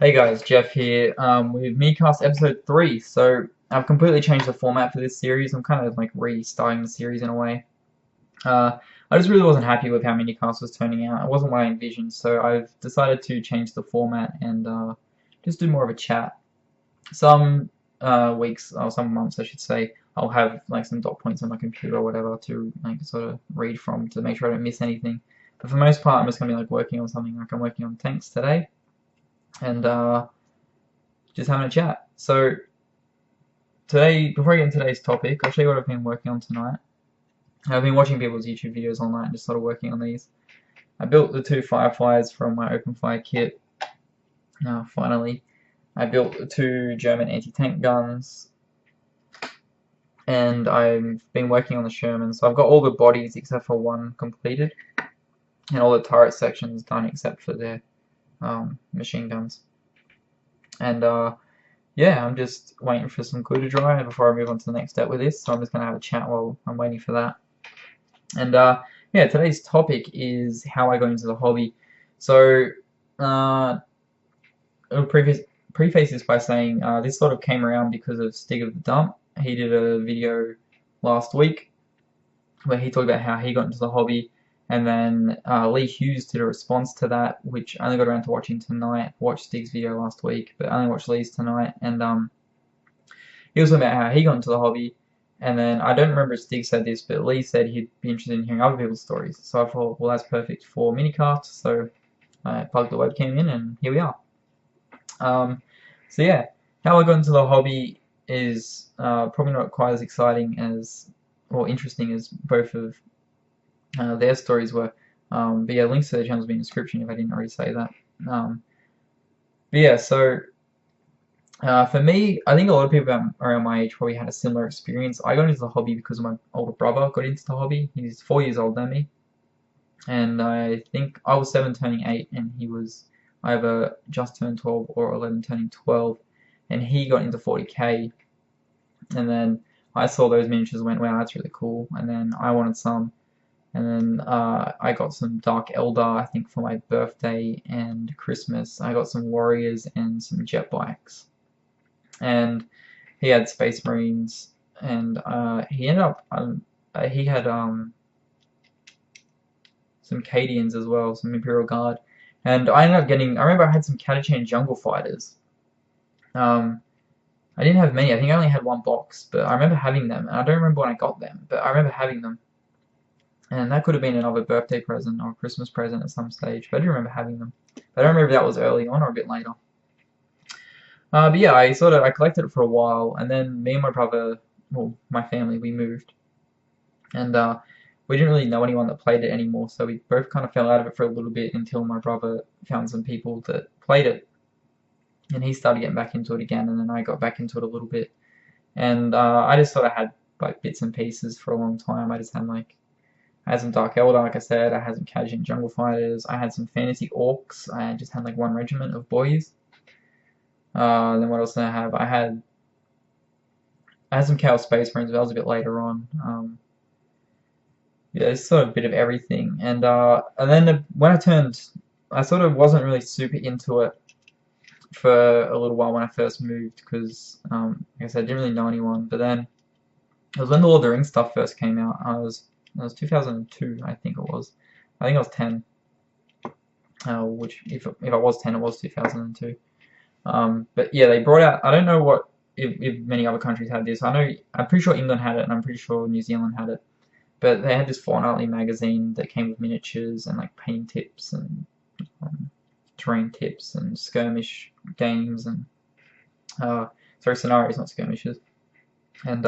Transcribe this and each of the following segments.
Hey guys, Jeff here with MeCast episode 3. So I've completely changed the format for this series. I'm kind of like restarting the series in a way. I just really wasn't happy with how MiniCast was turning out. It wasn't what I envisioned, so I've decided to change the format and just do more of a chat. Some weeks, or some months I should say, I'll have like some dot points on my computer or whatever to like sort of read from to make sure I don't miss anything. But for the most part, I'm just going to be like working on something. Like I'm working on tanks today and just having a chat. So today, before I get into today's topic, I'll show you what I've been working on tonight. I've been watching people's YouTube videos online, just sort of working on these. I built the two Fireflies from my open fire kit. Finally, I built the two German anti-tank guns, and I've been working on the Sherman. So I've got all the bodies except for one completed, and all the turret sections done except for their machine guns. And yeah, I'm just waiting for some glue to dry before I move on to the next step with this. So I'm just going to have a chat while I'm waiting for that. And yeah, today's topic is how I got into the hobby. So I'll preface this by saying this sort of came around because of Stig of the Dump. He did a video last week where he talked about how he got into the hobby, and then Lee Hughes did a response to that, which I only got around to watching tonight. Watched Stig's video last week, but I only watched Lee's tonight, and he was talking about how he got into the hobby, and then I don't remember if Stig said this, but Lee said he'd be interested in hearing other people's stories. So I thought, well, that's perfect for minicast. So I plugged the webcam in, and here we are. So yeah, how I got into the hobby is probably not quite as exciting as or interesting as both of their stories were. But yeah, links to their channels will be in the description if I didn't already say that. But yeah, so for me, I think a lot of people around my age probably had a similar experience. I got into the hobby because my older brother got into the hobby. He's 4 years older than me. And I think I was 7 turning 8 and he was either just turned 12 or 11 turning 12. And he got into 40k. And then I saw those miniatures and went, wow, that's really cool. And then I wanted some. And then I got some Dark Eldar, I think, for my birthday and Christmas. I got some Warriors and some jet bikes. And he had Space Marines. And he ended up, he had some Cadians as well, some Imperial Guard. And I ended up getting, I remember I had some Catachan Jungle Fighters. I didn't have many, I think I only had one box, but I remember having them. And I don't remember when I got them, but I remember having them. And that could have been another birthday present or Christmas present at some stage, but I do remember having them. But I don't remember if that was early on or a bit later. But yeah, I collected it for a while, and then me and my brother, well, my family, we moved. And we didn't really know anyone that played it anymore, so we both kind of fell out of it for a little bit until my brother found some people that played it. And he started getting back into it again, and then I got back into it a little bit. And I just sort of had like bits and pieces for a long time. I had some Dark Eldar, like I said. I had some Catachan Jungle Fighters. I had some Fantasy Orcs. I just had like one regiment of boys. Then what else did I have? I had some Chaos Space Marines, but that was a bit later on. Yeah, it's sort of a bit of everything. And then when I sort of wasn't really super into it for a little while when I first moved because, like I said, I didn't really know anyone. But then it was when the Lord of the Rings stuff first came out. It was 2002, I think it was. I think I was 10. Which, if I was 10, it was 2002. But yeah, they brought out, I don't know if many other countries had this. I'm pretty sure England had it, and I'm pretty sure New Zealand had it. But they had this fortnightly magazine that came with miniatures and like painting tips and terrain tips and skirmish games and, sorry, scenarios, not skirmishes. And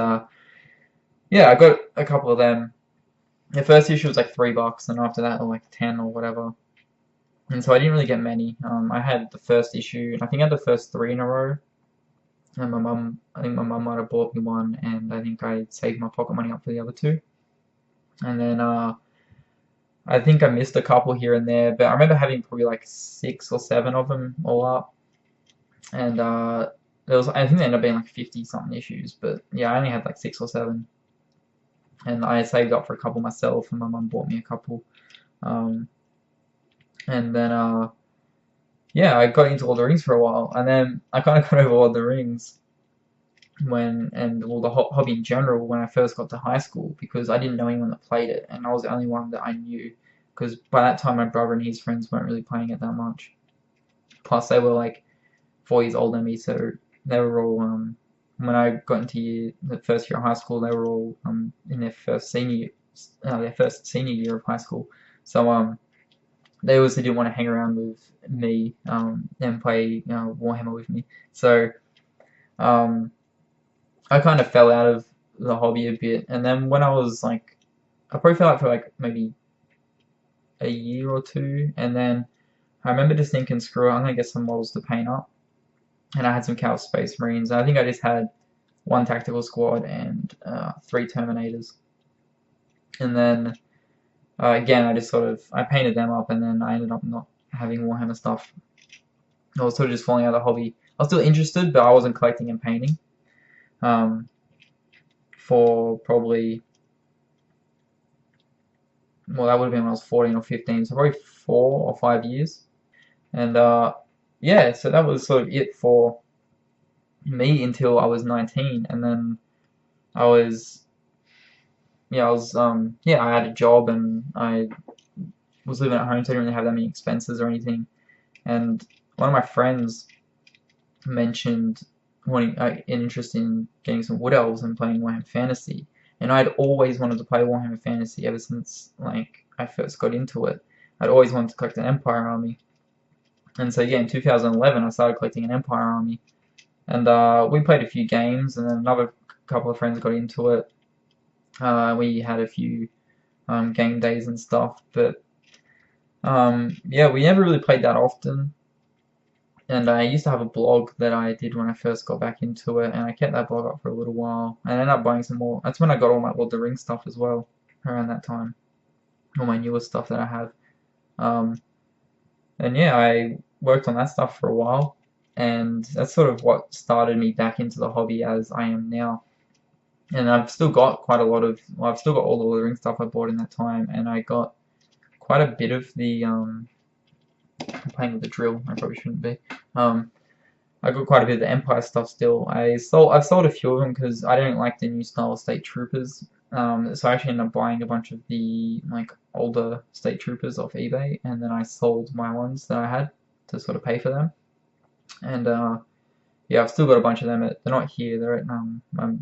yeah, I got a couple of them. The first issue was like $3, and after that, like 10 or whatever. And so I didn't really get many. I had the first issue, and I think I had the first 3 in a row. And I think my mum might have bought me one, and I think I saved my pocket money up for the other 2. And then I think I missed a couple here and there, but I remember having probably like 6 or 7 of them all up. And I think they ended up being like 50 something issues, but yeah, I only had like 6 or 7. And I saved up for a couple myself, and my mum bought me a couple. And then yeah, I got into Lord of the Rings for a while, and then I kind of got over Lord of the Rings well, the hobby in general when I first got to high school, because I didn't know anyone that played it, and I was the only one that I knew, because by that time my brother and his friends weren't really playing it that much. Plus they were like 4 years older than me, so they were all when I got into the first year of high school, they were all in their first senior year of high school. So they also didn't want to hang around with me and play Warhammer with me. So um, I kind of fell out of the hobby a bit, and then when I was like, I probably fell out for like maybe a year or two, and then I remember just thinking, screw it, I'm gonna get some models to paint up, and I had some Chaos Space Marines. And I think I just had one tactical squad and 3 Terminators, and then again I just I painted them up, and then I ended up not having Warhammer stuff. I was sort of just falling out of the hobby. I was still interested, but I wasn't collecting and painting for probably, well, that would have been when I was 14 or 15, so probably 4 or 5 years. And yeah, so that was sort of it for me until I was 19, and then I was, yeah, I had a job, and I was living at home, so I didn't really have that many expenses or anything. And one of my friends mentioned wanting an interest in getting some Wood Elves and playing Warhammer Fantasy, and I'd always wanted to play Warhammer Fantasy ever since like I first got into it. I'd always wanted to collect an Empire army, and so yeah, in 2011 I started collecting an Empire army, and we played a few games, and then another couple of friends got into it. We had a few game days and stuff, but yeah, we never really played that often. And I used to have a blog that I did when I first got back into it, and I kept that blog up for a little while. I ended up buying some more. That's when I got all my Lord of the Rings stuff as well, around that time. All my newer stuff that I have. And yeah, I worked on that stuff for a while, and that's sort of what started me back into the hobby as I am now. And I've still got quite a lot of, well, I've still got all the Lord of the Rings stuff I bought in that time, and I got quite a bit of the, I'm playing with the drill, I probably shouldn't be. I got quite a bit of the Empire stuff still. I've sold a few of them because I don't like the new style of State Troopers. So I actually ended up buying a bunch of the like older State Troopers off eBay, and then I sold my ones that I had to sort of pay for them. And yeah, I've still got a bunch of them. They're not here. They're at my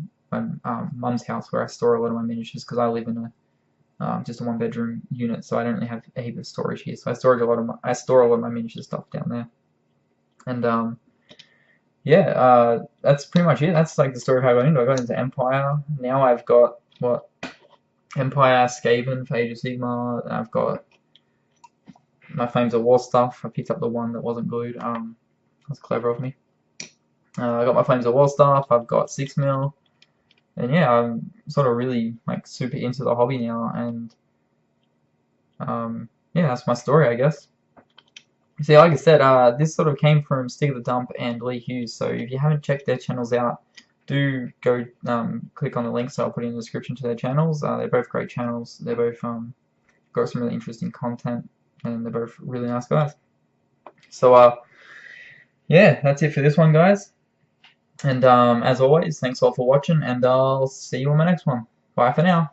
mum's house, where I store a lot of my miniatures, because I live in just a 1-bedroom unit, so I don't really have a heap of storage here. So I store a lot of my miniature stuff down there. And yeah, that's pretty much it. That's like the story of how I got into it. I got into Empire. Now I've got Empire, Skaven for Age of Sigmar. I've got my Flames of War stuff. I picked up the one that wasn't glued. That's clever of me. I got my Flames of War stuff. I've got 6mm. And yeah, I'm sort of really like super into the hobby now, and yeah, that's my story, I guess. See, like I said, this sort of came from Stig the Dump and Lee Hughes, so if you haven't checked their channels out, do go click on the links that I'll put in the description to their channels. They're both great channels. They're both got some really interesting content, and they're both really nice guys. So yeah, that's it for this one, guys. And as always, thanks all for watching, and I'll see you on my next one. Bye for now.